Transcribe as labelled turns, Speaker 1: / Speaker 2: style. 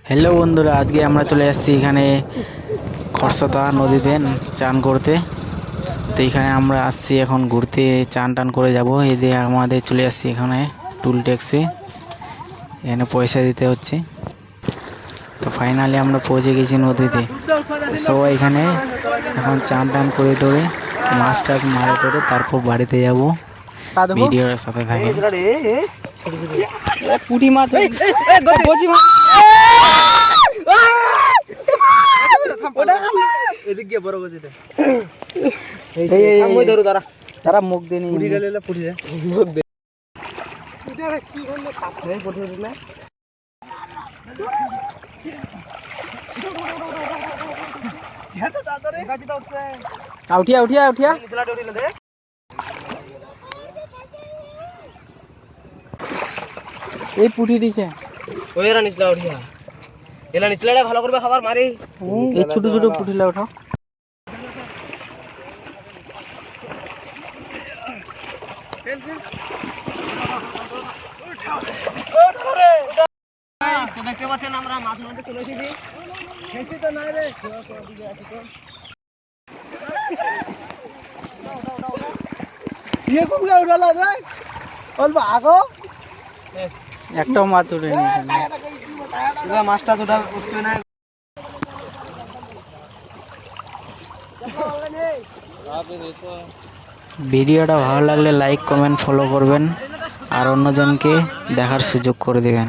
Speaker 1: Hello বন্ধুরা, আজকে আমরা চলে আসছি এখানে খরস্রোতা নদীতে চান করতে। তো এখানে আমরা আসছি এখন ঘুরতে, চান টান করে যাব। এদিকে আমাদের চলে আসছি এখানে টুল ট্যাক্সি, এখানে পয়সা দিতে হচ্ছে। তো ফাইনালি আমরা পৌঁছে গেছি নদীতে। সবাই এখানে এখন চান টান করে টোরে মাছ টাছ মারে টোরে তারপর বাড়িতে যাব। ভিডিওর সাথে থাকেন।
Speaker 2: পুঁটি মাছ এদিক গিয়ে বড় গজিতে এই ধরো তারা তারা মুখ দিয়ে পুঁটি ঢালে পুঁটি মুখ দিয়ে কি করলে কাছে পুঁটি দিলে উঠিয়া উঠিয়া উঠিয়া এই পুঁটি দিছে ওইরা নিচলা উঠিয়া এলা নিচলাটা ভালো করবে খাবার মারি এই ছোট ছোট পুঁটিলা উঠাও। দেখতে পাচ্ছেন আমরা মাছ মারতে চলে এসেছি। খেতে তো নাই রে, একটাও মাছ উঠে নিয়েছে, মাছটা তো উঠবে না।
Speaker 1: ভিডিওটা ভালো লাগলে লাইক কমেন্ট ফলো করবেন আর অন্যজনকে দেখার সুযোগ করে দেবেন।